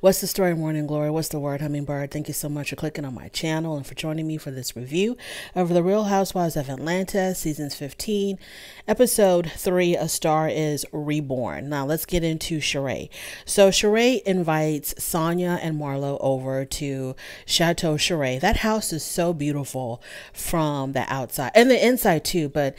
What's the story, Morning Glory? What's the word, Hummingbird? Thank you so much for clicking on my channel and for joining me for this review of The Real Housewives of Atlanta, Seasons 15, Episode 3, A Star is Reborn. Now, let's get into Sheree. So, Sheree invites Sonia and Marlo over to Chateau Sheree. That house is so beautiful from the outside and the inside, too, but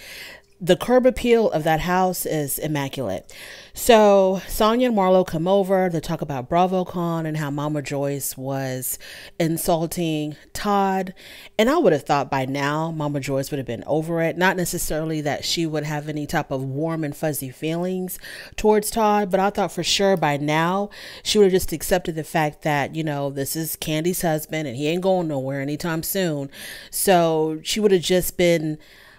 the curb appeal of that house is immaculate. So Sonia and Marlo come over to talk about BravoCon and how Mama Joyce was insulting Todd. And I would have thought by now Mama Joyce would have been over it. Not necessarily that she would have any type of warm and fuzzy feelings towards Todd, but I thought for sure by now she would have just accepted the fact that, you know, this is Candy's husband and he ain't going nowhere anytime soon. So she would have just been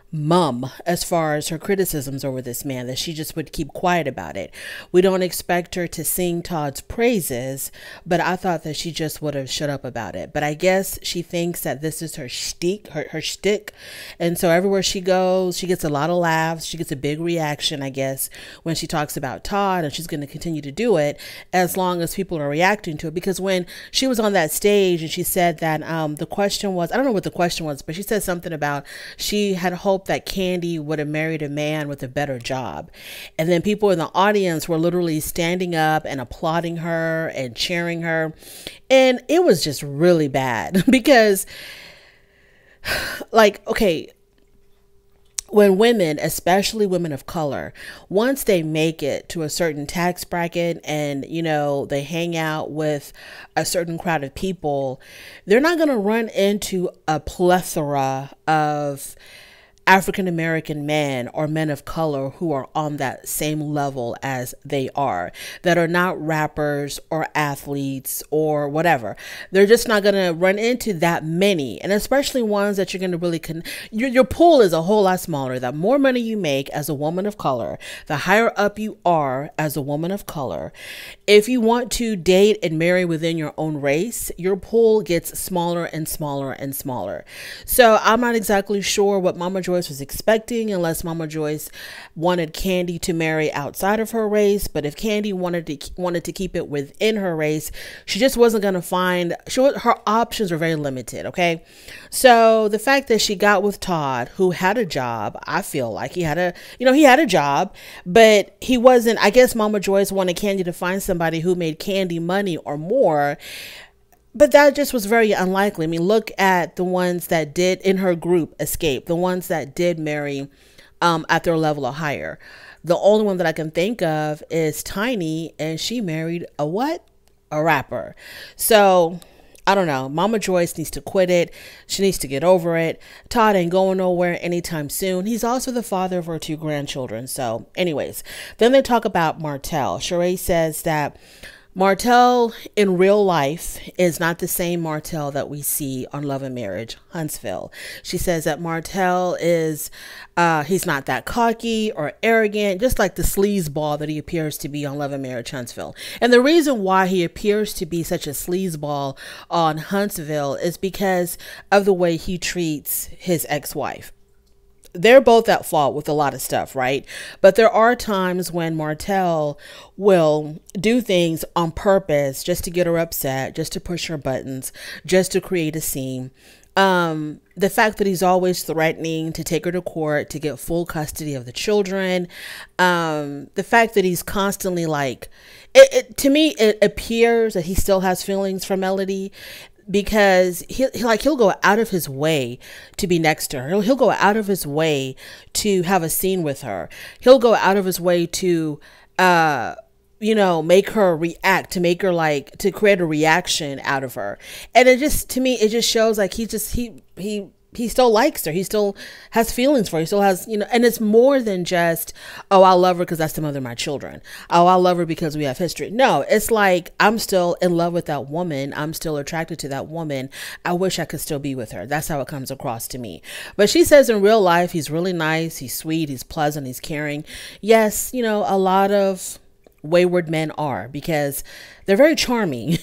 mum as far as her criticisms over this man, that she just would keep quiet about it. We don't expect her to sing Todd's praises, but I thought that she just would have shut up about it. But I guess she thinks that this is her shtick, her shtick. And so everywhere she goes, she gets a lot of laughs. She gets a big reaction, I guess, when she talks about Todd, and she's going to continue to do it as long as people are reacting to it. Because when she was on that stage and she said that the question was, I don't know what the question was, but she said something about she had hoped that Candy would have married a man with a better job. And then people in the audience were literally standing up and applauding her and cheering her. And it was just really bad because, like, okay, when women, especially women of color, once they make it to a certain tax bracket and, you know, they hang out with a certain crowd of people, they're not going to run into a plethora of African-American men or men of color who are on that same level as they are, that are not rappers or athletes or whatever. They're just not going to run into that many, and especially ones that you're going to really your pool is a whole lot smaller. The more money you make as a woman of color, the higher up you are as a woman of color. If you want to date and marry within your own race, your pool gets smaller and smaller and smaller. So I'm not exactly sure what Mama Joyce was expecting, unless Mama Joyce wanted Candy to marry outside of her race. But if Candy wanted to keep it within her race, she just wasn't going to find, her options were very limited. Okay. So the fact that she got with Todd, who had a job, I feel like he had a job, but he wasn't, I guess Mama Joyce wanted Candy to find somebody who made Candy money or more. But that just was very unlikely. I mean, look at the ones that did in her group escape, the ones that did marry at their level or higher. The only one that I can think of is Tiny, and she married a what? A rapper. So I don't know. Mama Joyce needs to quit it. She needs to get over it. Todd ain't going nowhere anytime soon. He's also the father of her 2 grandchildren. So anyways, then they talk about Martell. Sheree says that Martell in real life is not the same Martell that we see on Love and Marriage, Huntsville. She says that Martell is, he's not that cocky or arrogant, just like the sleazeball that he appears to be on Love and Marriage, Huntsville. And the reason why he appears to be such a sleazeball on Huntsville is because of the way he treats his ex-wife. They're both at fault with a lot of stuff, right? But there are times when Martell will do things on purpose just to get her upset, just to push her buttons, just to create a scene. The fact that he's always threatening to take her to court to get full custody of the children. The fact that he's constantly like, to me, it appears that he still has feelings for Melody, because he'll go out of his way to be next to her. He'll go out of his way to have a scene with her. He'll go out of his way to, make her react, to make her to create a reaction out of her. And it just, to me, it just shows like he still likes her. He still has feelings for her. He still has, and it's more than just, oh, I love her because that's the mother of my children. Oh, I love her because we have history. No, it's like, I'm still in love with that woman. I'm still attracted to that woman. I wish I could still be with her. That's how it comes across to me. But she says in real life, he's really nice. He's sweet. He's pleasant. He's caring. Yes, a lot of wayward men are, because they're very charming.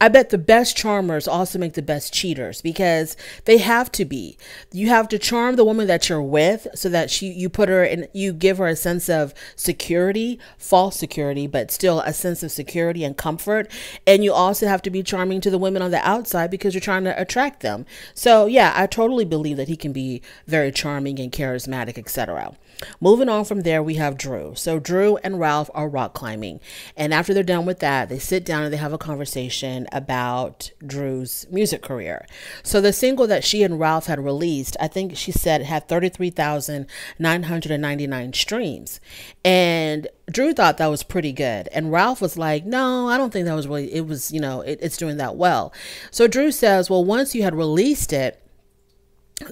I bet the best charmers also make the best cheaters because they have to be. You have to charm the woman that you're with so that you put her in, you give her a sense of security, false security, but still a sense of security and comfort. And you also have to be charming to the women on the outside because you're trying to attract them. So yeah, I totally believe that he can be very charming and charismatic, etc. Moving on from there, we have Drew. So Drew and Ralph are rock climbing. And after they're done with that, they sit down and they have a conversation about Drew's music career. So the single that she and Ralph had released, I think she said it had 33,999 streams. And Drew thought that was pretty good. And Ralph was like, no, I don't think that was really, it was, it's doing that well. So Drew says, well, once you had released it,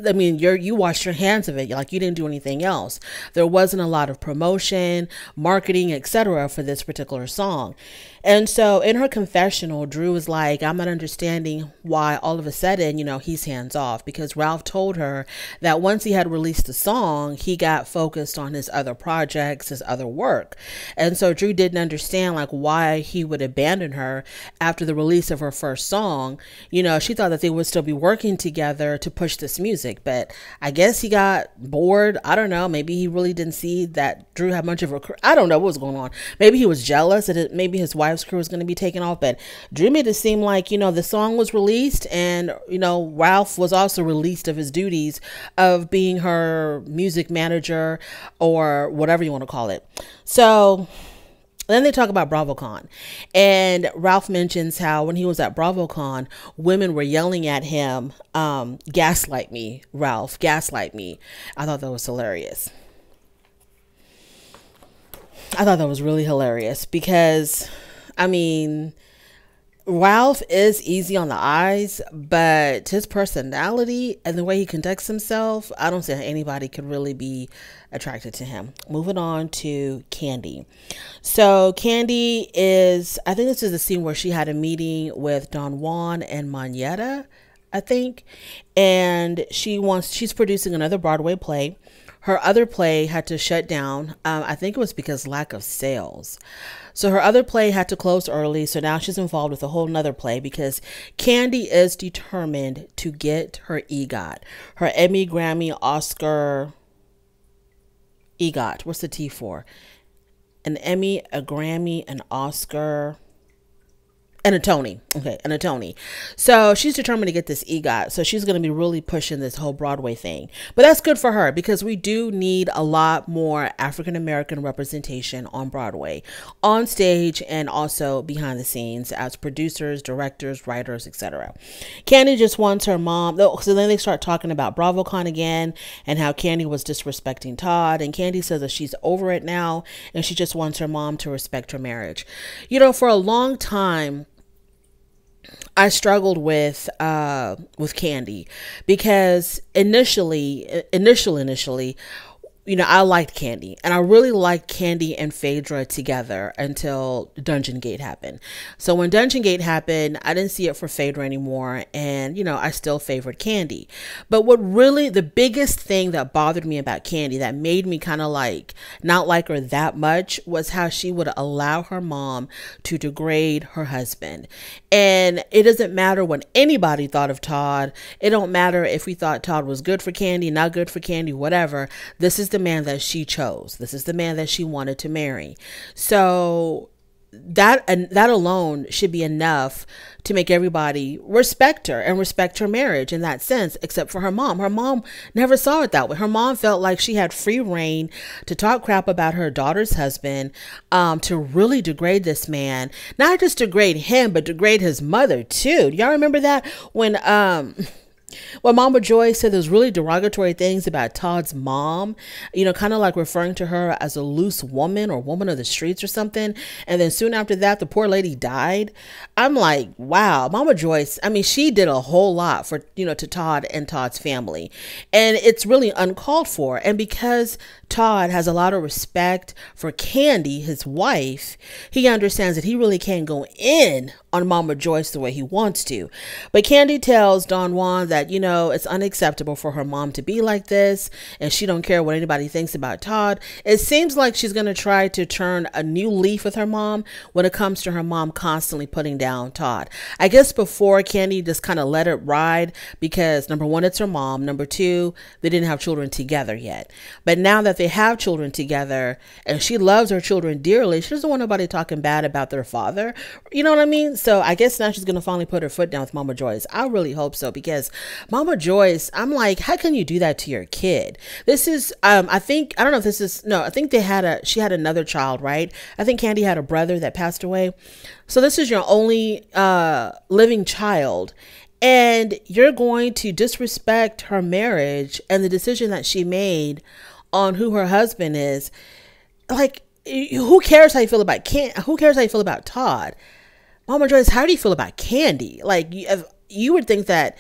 I mean, you washed your hands of it. Like, you didn't do anything else. There wasn't a lot of promotion, marketing, etc. for this particular song. And so in her confessional, Drew was like, I'm not understanding why all of a sudden, he's hands off, because Ralph told her that once he had released the song, he got focused on his other projects, his other work. And so Drew didn't understand like why he would abandon her after the release of her first song. She thought that they would still be working together to push this music, but I guess he got bored. I don't know. Maybe he really didn't see that Drew had much of a, I don't know what was going on. Maybe he was jealous that maybe his wife's crew was going to be taken off, but Drew made it seem like, the song was released and, Ralph was also released of his duties of being her music manager or whatever you want to call it. So then they talk about BravoCon, and Ralph mentions how when he was at BravoCon, women were yelling at him, gaslight me, Ralph, gaslight me. I thought that was hilarious. I thought that was really hilarious because, I mean, Ralph is easy on the eyes, but his personality and the way he conducts himself, I don't see how anybody could really be attracted to him. Moving on to Candy. So Candy is, I think this is the scene where she had a meeting with Don Juan and Moneta, I think, and she's producing another Broadway play. Her other play had to shut down. I think it was because lack of sales. So her other play had to close early. So now she's involved with a whole nother play because Candy is determined to get her EGOT, her Emmy, Grammy, Oscar, EGOT. What's the T for? An Emmy, a Grammy, an Oscar, and a Tony. Okay, and a Tony. So she's determined to get this EGOT. So she's going to be really pushing this whole Broadway thing. But that's good for her because we do need a lot more African-American representation on Broadway, on stage and also behind the scenes as producers, directors, writers, etc. Candy just wants her mom. So then they start talking about BravoCon again and how Candy was disrespecting Todd. And Candy says that she's over it now and she just wants her mom to respect her marriage. For a long time, I struggled with Candy because initially, I liked Candy and I really liked Candy and Phaedra together until Dungeon Gate happened. So when Dungeon Gate happened, I didn't see it for Phaedra anymore. And, I still favored Candy. But what really, the biggest thing that bothered me about Candy that made me kind of not like her that much was how she would allow her mom to degrade her husband. And it doesn't matter what anybody thought of Todd. It don't matter if we thought Todd was good for Candy, not good for Candy, whatever. This is the man that she chose. This is the man that she wanted to marry. So that alone should be enough to make everybody respect her and respect her marriage in that sense, except for her mom. Her mom never saw it that way. Her mom felt like she had free reign to talk crap about her daughter's husband, to really degrade this man, not just degrade him, but degrade his mother too. Y'all remember that when Mama Joy said those really derogatory things about Todd's mom, kind of like referring to her as a loose woman or woman of the streets or something. And then soon after that, the poor lady died. I'm like, wow, Mama Joyce, she did a whole lot for, to Todd and Todd's family. And it's really uncalled for. And because Todd has a lot of respect for Candy, his wife, he understands that he really can't go in on Mama Joyce the way he wants to. But Candy tells Don Juan that that, you know, it's unacceptable for her mom to be like this, and she don't care what anybody thinks about Todd. It seems like she's going to try to turn a new leaf with her mom when it comes to her mom constantly putting down Todd. I guess before, Kandi just kind of let it ride because, number one, it's her mom. Number two, they didn't have children together yet. But now that they have children together and she loves her children dearly, she doesn't want nobody talking bad about their father. You know what I mean? So I guess now she's going to finally put her foot down with Mama Joyce. I really hope so, because Mama Joyce, I'm like, how can you do that to your kid? This is, I think she had another child, right? I think Kandi had a brother that passed away. So this is your only living child, and you're going to disrespect her marriage and the decision that she made on who her husband is. Like, who cares how you feel about who cares how you feel about Todd? Mama Joyce, how do you feel about Kandi? Like, you would think that,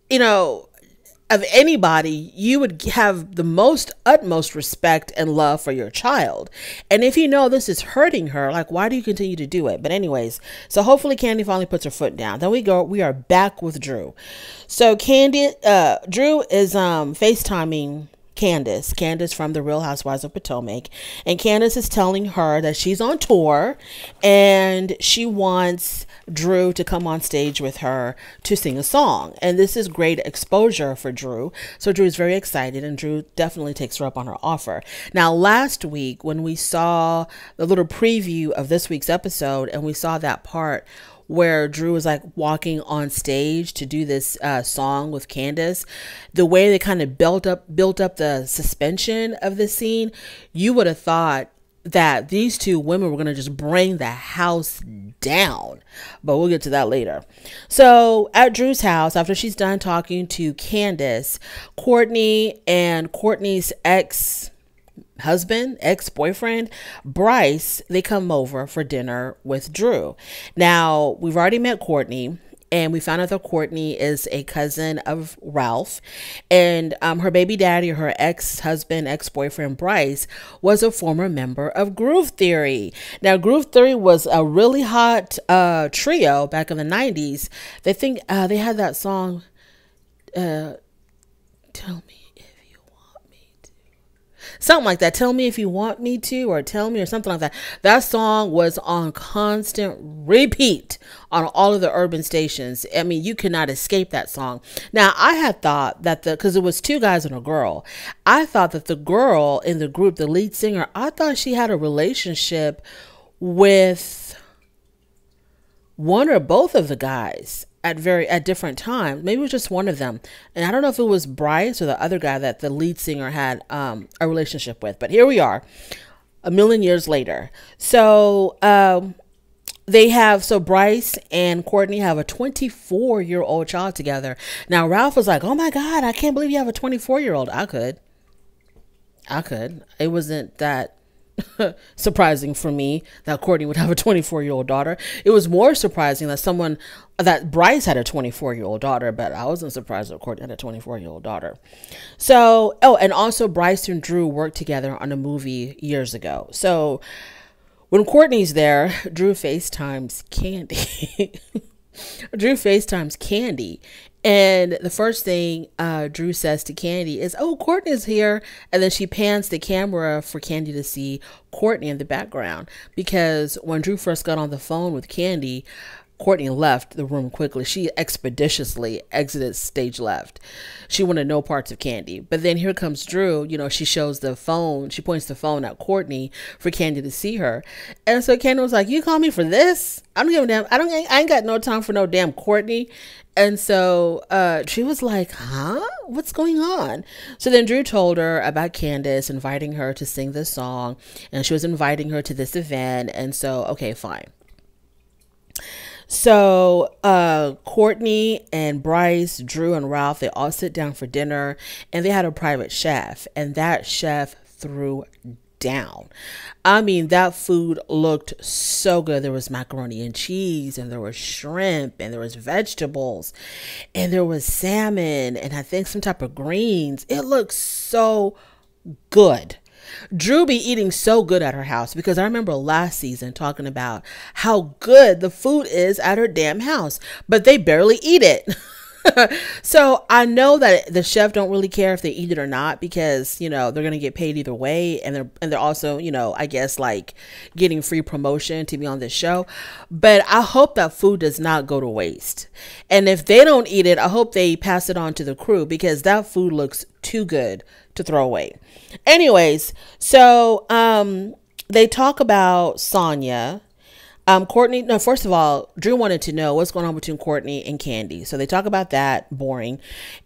you know, of anybody, you would have the utmost respect and love for your child. And if you know this is hurting her, like, why do you continue to do it? But anyways, so hopefully Kandi finally puts her foot down. Then we are back with Drew. So Drew is FaceTiming Candace from the Real Housewives of Potomac, and Candace is telling her that she's on tour and she wants Drew to come on stage with her to sing a song. And this is great exposure for Drew. So Drew is very excited, and Drew definitely takes her up on her offer. Now, last week when we saw the little preview of this week's episode, and we saw that part where Drew was like walking on stage to do this song with Candace, the way they kind of built up the suspension of the scene, you would have thought that these two women were going to just bring the house down. But we'll get to that later. So at Drew's house, after she's done talking to Candace, Courtney and Courtney's ex-boyfriend, Bryce, they come over for dinner with Drew. Now, we've already met Courtney, and we found out that Courtney is a cousin of Ralph, and her baby daddy, her ex-boyfriend Bryce, was a former member of Groove Theory. Now, Groove Theory was a really hot trio back in the 90s. They had that song, Tell Me. Something like that. Tell Me If You Want Me To, or Tell Me, or something like that. That song was on constant repeat on all of the urban stations. I mean, you could not escape that song. Now, I had thought that because it was two guys and a girl, I thought that the girl in the group, the lead singer, I thought she had a relationship with one or both of the guys at different times. Maybe it was just one of them. And I don't know if it was Bryce or the other guy that the lead singer had a relationship with. But here we are, a million years later. So Bryce and Courtney have a 24-year-old child together. Now, Ralph was like, oh my God, I can't believe you have a 24-year-old. I could. It wasn't that surprising for me that Courtney would have a 24-year-old daughter. It was more surprising that Bryce had a 24-year-old daughter, but I wasn't surprised that Courtney had a 24-year-old daughter. So, and also Bryce and Drew worked together on a movie years ago. So when Courtney's there, Drew FaceTimes Kandi. And the first thing Drew says to Kandi is, oh, Courtney's here. And then she pans the camera for Kandi to see Courtney in the background. Because when Drew first got on the phone with Kandi, Courtney left the room quickly. She expeditiously exited stage left. She wanted no parts of Kandi. But then here comes Drew. You know, she shows the phone. She points the phone at Courtney for Kandi to see her. And so Kandi was like, you call me for this? I don't give a damn. I ain't got no time for no damn Courtney. And so she was like, huh? What's going on? So then Drew told her about Candace inviting her to sing this song. And she was inviting her to this event. And so, okay, fine. So Courtney and Bryce, Drew and Ralph, they all sit down for dinner, and they had a private chef, and that chef threw down. I mean, that food looked so good. There was macaroni and cheese, and there was shrimp, and there was vegetables, and there was salmon, and I think some type of greens. It looked so good. Drew be eating so good at her house, because I remember last season talking about how good the food is at her damn house, but they barely eat it. So I know that the chef don't really care if they eat it or not, because they're gonna get paid either way, and they're also I guess like getting free promotion to be on this show. But I hope that food does not go to waste, and if they don't eat it, I hope they pass it on to the crew, because that food looks too good to throw away. Anyways, so they talk about Sonya. Courtney, no, first of all, Drew wanted to know what's going on between Courtney and Candy. So they talk about that, boring.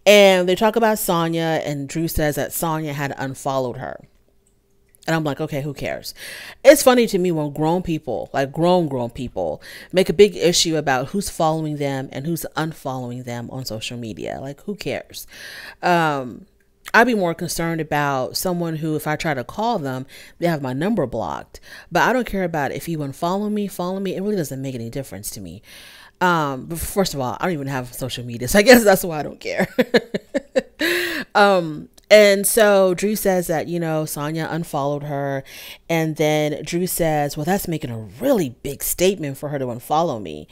And they talk about Sonya, and Drew says that Sonya had unfollowed her. And I'm like, okay, who cares? It's funny to me when grown people, like grown people, make a big issue about who's following them and who's unfollowing them on social media. Like, who cares? I'd be more concerned about someone who, if I try to call them, they have my number blocked. But I don't care about if you unfollow me, follow me. It really doesn't make any difference to me. But first of all, I don't even have social media, so I guess that's why I don't care. And so Drew says that, Sonya unfollowed her. And then Drew says, well, that's making a really big statement for her to unfollow me.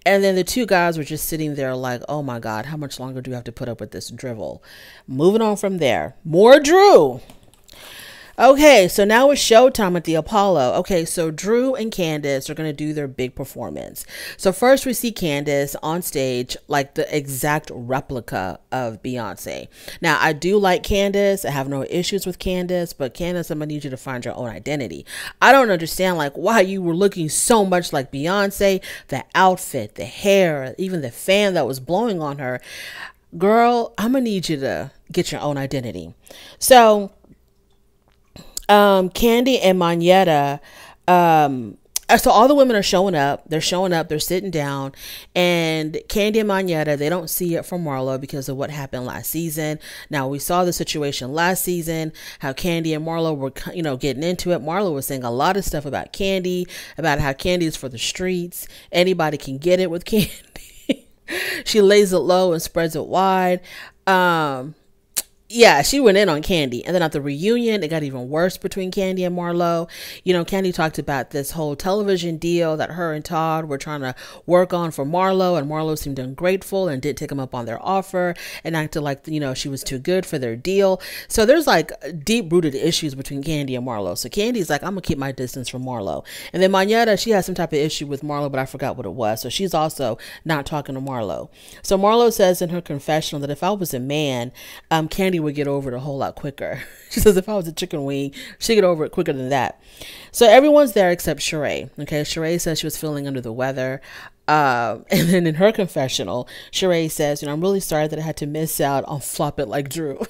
And then the two guys were just sitting there like, oh my God, how much longer do you have to put up with this drivel? Moving on from there. More Drew. Okay, so now it's showtime at the Apollo. Okay, so Drew and Candace are going to do their big performance. So first we see Candace on stage, like the exact replica of Beyonce. Now, I do like Candace. I have no issues with Candace, but Candace, I'm going to need you to find your own identity. I don't understand like why you were looking so much like Beyonce, the outfit, the hair, even the fan that was blowing on her. Girl, I'm going to need you to get your own identity. So Candy and Manetta, so all the women are showing up. They're showing up. They're sitting down, and Candy and Manetta, they don't see it from Marlo because of what happened last season. Now, we saw the situation last season, how Candy and Marlo were, getting into it. Marlo was saying a lot of stuff about Candy, about how Candy is for the streets. Anybody can get it with Candy. She lays it low and spreads it wide. Yeah, she went in on Candy. And then at the reunion, it got even worse between Candy and Marlo. Candy talked about this whole television deal that her and Todd were trying to work on for Marlo. And Marlo seemed ungrateful and didn't take them up on their offer and acted like, she was too good for their deal. So there's like deep-rooted issues between Candy and Marlo. So Candy's like, I'm going to keep my distance from Marlo. And then Manetta, she has some type of issue with Marlo, but I forgot what it was. So she's also not talking to Marlo. So Marlo says in her confessional that if I was a man, Candy would get over it a whole lot quicker. She says if I was a chicken wing, she'd get over it quicker than that. So everyone's there except Sheree. Okay, Sheree says she was feeling under the weather. And then in her confessional, Sheree says, I'm really sorry that I had to miss out on Flop It Like Drew.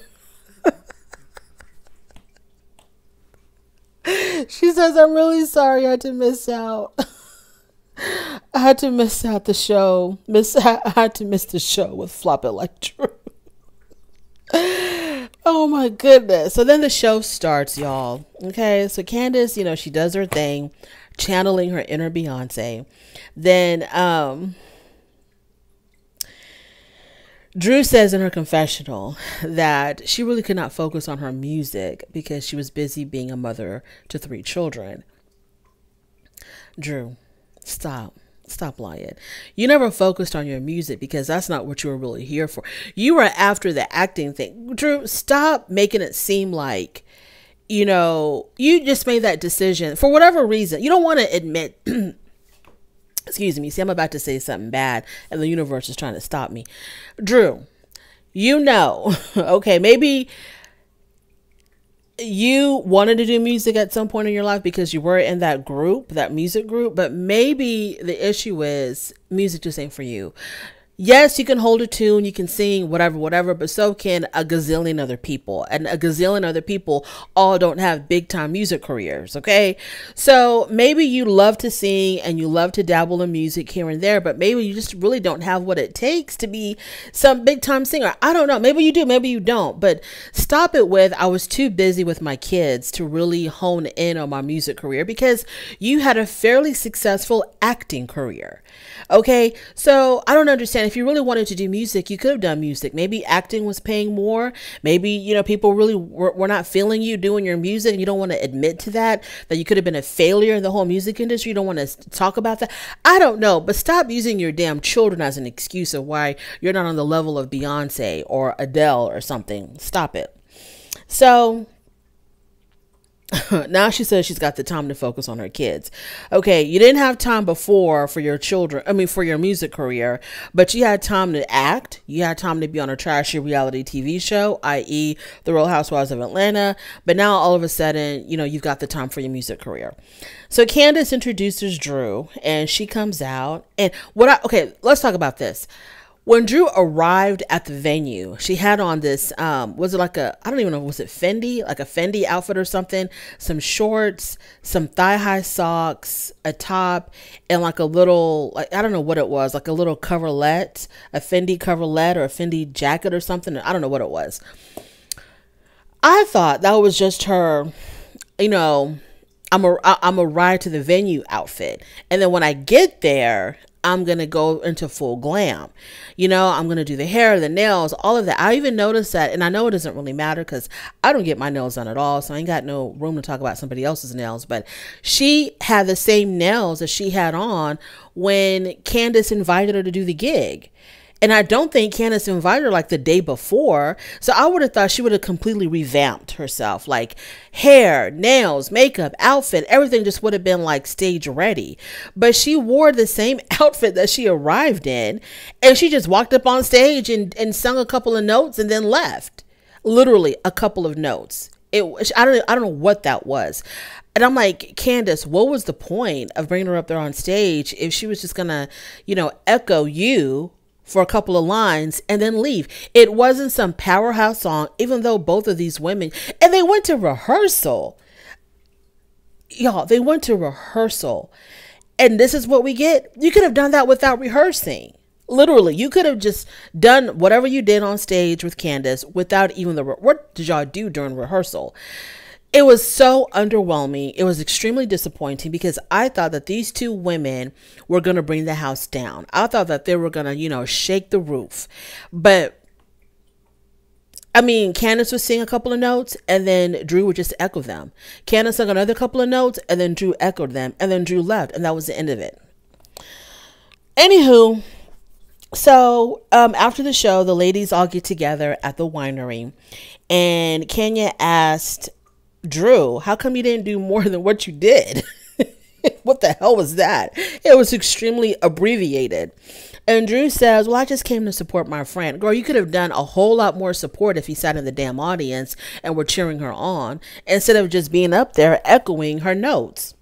She says, I'm really sorry I had to miss out. I had to miss out the show. I had to miss the show with Flop It Like Drew. Oh my goodness. So then the show starts, y'all. Okay, so Candace, she does her thing, channeling her inner Beyonce. Then Drew says in her confessional that she really could not focus on her music because she was busy being a mother to 3 children. Drew, stop lying. You never focused on your music because that's not what you were really here for. You were after the acting thing. Drew, stop making it seem like, you just made that decision for whatever reason. You don't want to admit, excuse me. See, I'm about to say something bad and the universe is trying to stop me. Drew, okay, maybe you wanted to do music at some point in your life because you were in that group, that music group, but maybe the issue is music just ain't for you. Yes, you can hold a tune, you can sing, whatever, but so can a gazillion other people. And a gazillion other people all don't have big time music careers, okay? So maybe you love to sing and you love to dabble in music here and there, but maybe you just really don't have what it takes to be some big time singer. I don't know. Maybe you do, maybe you don't. But stop it with, I was too busy with my kids to really hone in on my music career, because you had a fairly successful acting career. Okay, so I don't understand. saying, if you really wanted to do music, you could have done music. Maybe acting was paying more. Maybe, you know, people really were not feeling you doing your music, and you don't want to admit to that you could have been a failure in the whole music industry. You don't want to talk about that. I don't know, but stop using your damn children as an excuse of why you're not on the level of Beyonce or Adele or something. Stop it. So now she says she's got the time to focus on her kids. Okay, you didn't have time before for your children, for your music career, but you had time to act. You had time to be on a trashy reality TV show, i.e. The Real Housewives of Atlanta. But now all of a sudden, you know, you've got the time for your music career. So Candace introduces Drew, and she comes out. And let's talk about this. When Drew arrived at the venue, she had on this, was it like I don't even know, was it Fendi? Like a Fendi outfit or something? Some shorts, some thigh-high socks, a top, and like a little, like, I don't know what it was, like a little coverlet, a Fendi coverlet or a Fendi jacket or something. I don't know what it was. I thought that was just her, you know, I'm a ride to the venue outfit. And then when I get there, I'm going to go into full glam. You know, I'm going to do the hair, the nails, all of that. I even noticed that, and I know it doesn't really matter because I don't get my nails done at all, so I ain't got no room to talk about somebody else's nails, but she had the same nails that she had on when Candace invited her to do the gig. And I don't think Candace invited her like the day before. So I would have thought she would have completely revamped herself. Like hair, nails, makeup, outfit, everything just would have been like stage ready. But she wore the same outfit that she arrived in. And she just walked up on stage and sung a couple of notes and then left. Literally a couple of notes. I don't know what that was. And I'm like, Candace, what was the point of bringing her up there on stage if she was just going to, you know, echo you for a couple of lines and then leave? It wasn't some powerhouse song, even though both of these women, and they went to rehearsal. Y'all, they went to rehearsal. And this is what we get. You could have done that without rehearsing. Literally, you could have just done whatever you did on stage with Candace without even what did y'all do during rehearsal? It was so underwhelming. It was extremely disappointing because I thought that these two women were going to bring the house down. I thought that they were going to, you know, shake the roof. But I mean, Candace would sing a couple of notes and then Drew would just echo them. Candace sang another couple of notes and then Drew echoed them, and then Drew left, and that was the end of it. Anywho, so after the show, the ladies all get together at the winery, and Kenya asked Drew, how come you didn't do more than what you did? What the hell was that? It was extremely abbreviated. And Drew says, well, I just came to support my friend. Girl, you could have done a whole lot more support if you sat in the damn audience and were cheering her on instead of just being up there echoing her notes.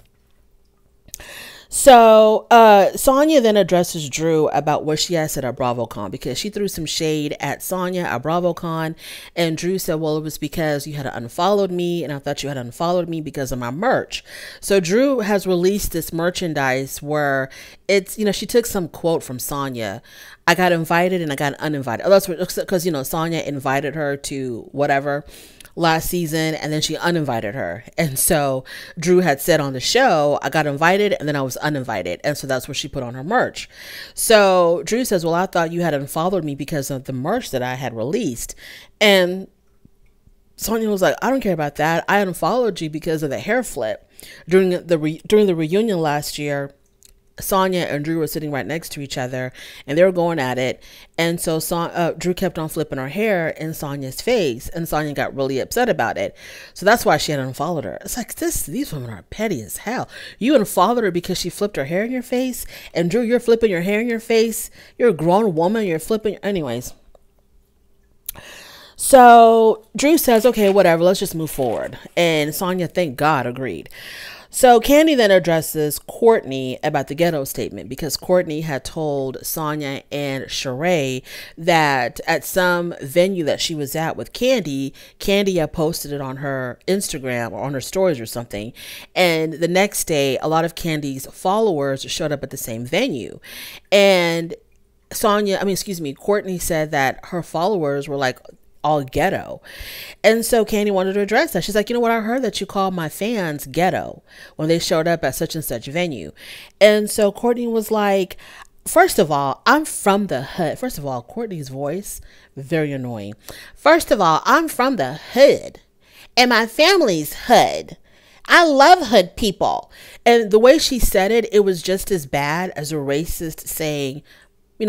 So Sonya then addresses Drew about what she had said at BravoCon, because she threw some shade at Sonya at BravoCon, and Drew said, well, it was because you had unfollowed me, and I thought you had unfollowed me because of my merch. So Drew has released this merchandise where it's, you know, she took some quote from Sonya. I got invited and I got uninvited. Oh, that's because, you know, Sonya invited her to whatever last season, and then she uninvited her. And so Drew had said on the show, I got invited and then I was uninvited. And so that's what she put on her merch. So Drew says, well, I thought you had unfollowed me because of the merch that I had released. And Sonya was like, I don't care about that. I unfollowed you because of the hair flip. During the reunion last year, Sonya and Drew were sitting right next to each other and they were going at it. And so Drew kept on flipping her hair in Sonya's face, and Sonya got really upset about it. So that's why she had unfollowed her. It's like, these women are petty as hell. You unfollowed her because she flipped her hair in your face, and Drew, you're flipping your hair in your face. You're a grown woman. You're flipping. Anyways. So Drew says, okay, whatever, let's just move forward. And Sonya, thank God, agreed. So Kandi then addresses Courtney about the ghetto statement, because Courtney had told Sonya and Sheree that at some venue that she was at with Kandi had posted it on her Instagram or on her stories or something. And the next day, a lot of Candy's followers showed up at the same venue. And Courtney said that her followers were like all ghetto. And so Kandi wanted to address that. She's like, you know what? I heard that you called my fans ghetto when they showed up at such and such venue. And so Courtney was like, First of all, I'm from the hood. First of all, Courtney's voice, very annoying. First of all, I'm from the hood and my family's hood. I love hood people. And the way she said it, it was just as bad as a racist saying,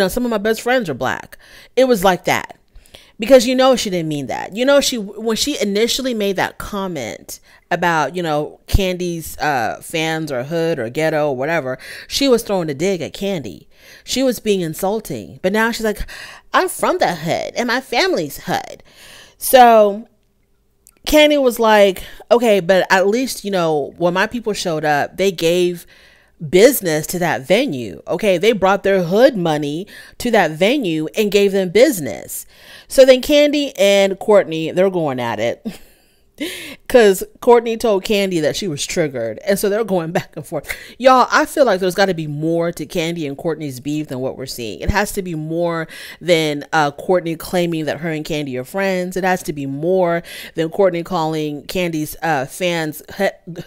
some of my best friends are black. It was like that. Because she didn't mean that. When she initially made that comment about, Candy's fans or hood or ghetto or whatever, she was throwing a dig at Candy. She was being insulting. But now she's like, I'm from the hood and my family's hood. So Candy was like, okay, but at least, when my people showed up, they gave business to that venue. Okay, they brought their hood money to that venue and gave them business. So then Candy and Courtney, they're going at it because Courtney told Candy that she was triggered, and so they're going back and forth. Y'all, I feel like there's got to be more to Candy and Courtney's beef than what we're seeing. It has to be more than Courtney claiming that her and Candy are friends. It has to be more than Courtney calling Candy's fans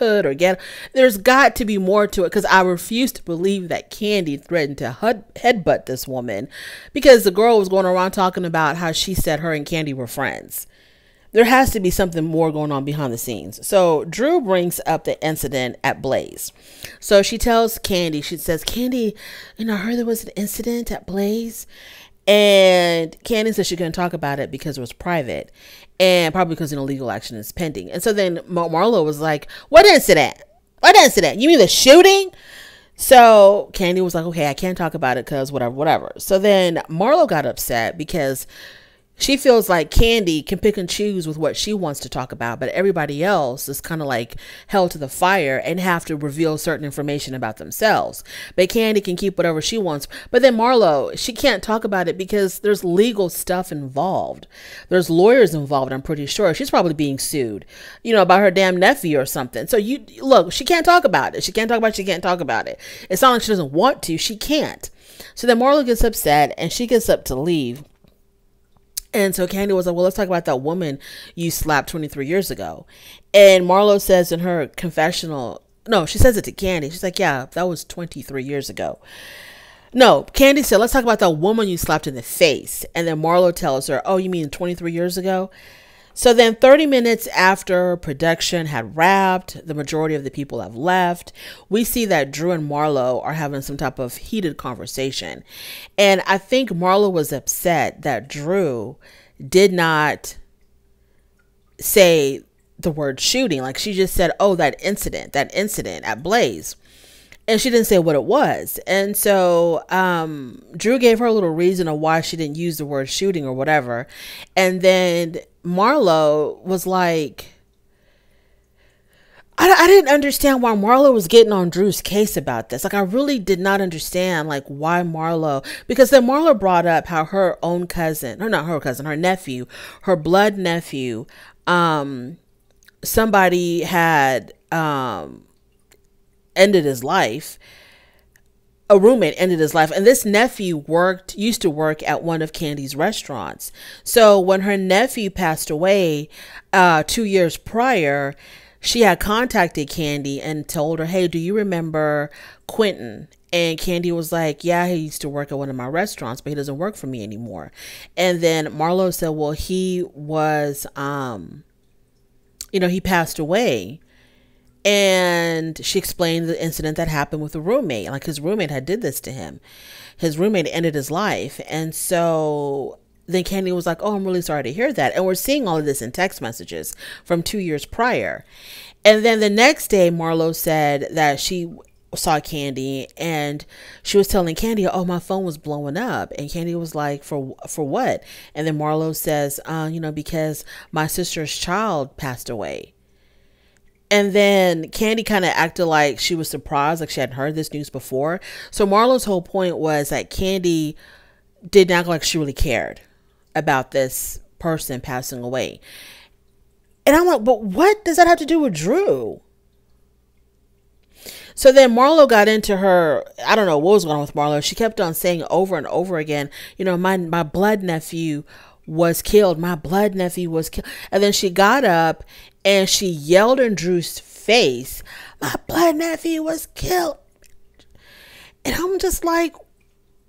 hood or ghetto. There's got to be more to it, because I refuse to believe that Candy threatened to headbutt this woman, because the girl was going around talking about how she said her and Candy were friends. There has to be something more going on behind the scenes. So Drew brings up the incident at Blaze. So she tells Candy, she says, Candy, I heard there was an incident at Blaze. And Candy says she couldn't talk about it because it was private. And probably because an illegal action is pending. And so then Marlo was like, what incident? What incident? You mean the shooting? So Candy was like, okay, I can't talk about it because whatever. So then Marlo got upset because she feels like Candy can pick and choose with what she wants to talk about, but everybody else is kind of like held to the fire and have to reveal certain information about themselves. But Candy can keep whatever she wants. But then Marlo, she can't talk about it because there's legal stuff involved. There's lawyers involved, I'm pretty sure. She's probably being sued, about her damn nephew or something. So look, she can't talk about it. She can't talk about it. She can't talk about it. It's not like she doesn't want to. She can't. So then Marlo gets upset and she gets up to leave. And so Candy was like, well, let's talk about that woman you slapped 23 years ago. And Marlo says in her confessional, no, she says it to Candy. She's like, yeah, that was 23 years ago. No, Candy said, let's talk about that woman you slapped in the face. And then Marlo tells her, oh, you mean 23 years ago? So then 30 minutes after production had wrapped, the majority of the people have left, we see that Drew and Marlo are having some type of heated conversation. And I think Marlo was upset that Drew did not say the word shooting. Like, she just said, oh, that incident at Blaze. And she didn't say what it was. And so Drew gave her a little reason of why she didn't use the word shooting or whatever. And then Marlo was like, I didn't understand why Marlo was getting on Drew's case about this. Like, I really did not understand, like, why Marlo, because then Marlo brought up how her own cousin, or not her cousin, her nephew, her blood nephew, somebody had ended his life. A roommate ended his life, and this nephew used to work at one of Candy's restaurants. So when her nephew passed away 2 years prior, she had contacted Candy and told her, hey, do you remember Quentin? And Candy was like, yeah, he used to work at one of my restaurants, but he doesn't work for me anymore. And then Marlo said, well, he was, he passed away. And she explained the incident that happened with a roommate. Like, his roommate had did this to him. His roommate ended his life. And so then Candy was like, oh, I'm really sorry to hear that. And we're seeing all of this in text messages from 2 years prior. And then the next day, Marlo said that she saw Candy and she was telling Candy, oh, my phone was blowing up. And Candy was like, for what? And then Marlo says, because my sister's child passed away. And then Candy kind of acted like she was surprised, like she hadn't heard this news before. So Marlo's whole point was that Candy didn't act like she really cared about this person passing away. And I'm like, but what does that have to do with Drew? So then Marlo got into her, I don't know what was going on with Marlo. She kept on saying over and over again, my blood nephew was killed. My blood nephew was killed. And then she got up and she yelled in Drew's face, my blood nephew was killed. And I'm just like,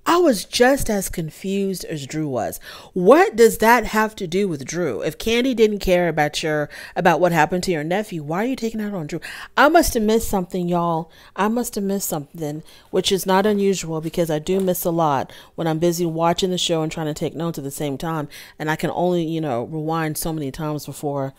I was just as confused as Drew was. What does that have to do with Drew? If Candy didn't care about what happened to your nephew, why are you taking out on Drew? I must have missed something, y'all. I must have missed something, which is not unusual because I do miss a lot when I'm busy watching the show and trying to take notes at the same time. And I can only, rewind so many times before.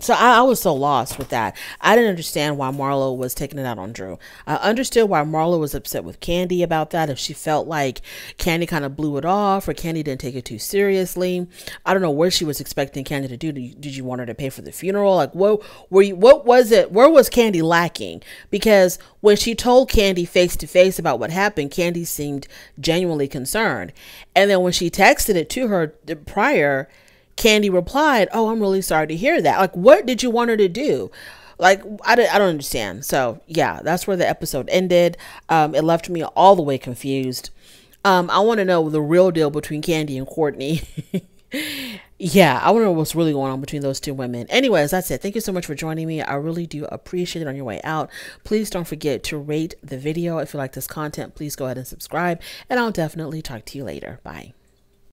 So I was so lost with that. I didn't understand why Marlo was taking it out on Drew. I understood why Marlo was upset with Candy about that. If she felt like Candy kind of blew it off or Candy didn't take it too seriously. I don't know what she was expecting Candy to do. Did you want her to pay for the funeral? Like, what was it? Where was Candy lacking? Because when she told Candy face to face about what happened, Candy seemed genuinely concerned. And then when she texted it to her prior, Candy replied, "Oh, I'm really sorry to hear that." Like, what did you want her to do? Like, I don't understand. So yeah, that's where the episode ended. It left me all the way confused. I want to know the real deal between Candy and Courtney. Yeah, I want to know what's really going on between those two women. Anyways, that's it. Thank you so much for joining me. I really do appreciate it on your way out. Please don't forget to rate the video. If you like this content, please go ahead and subscribe, and I'll definitely talk to you later. Bye.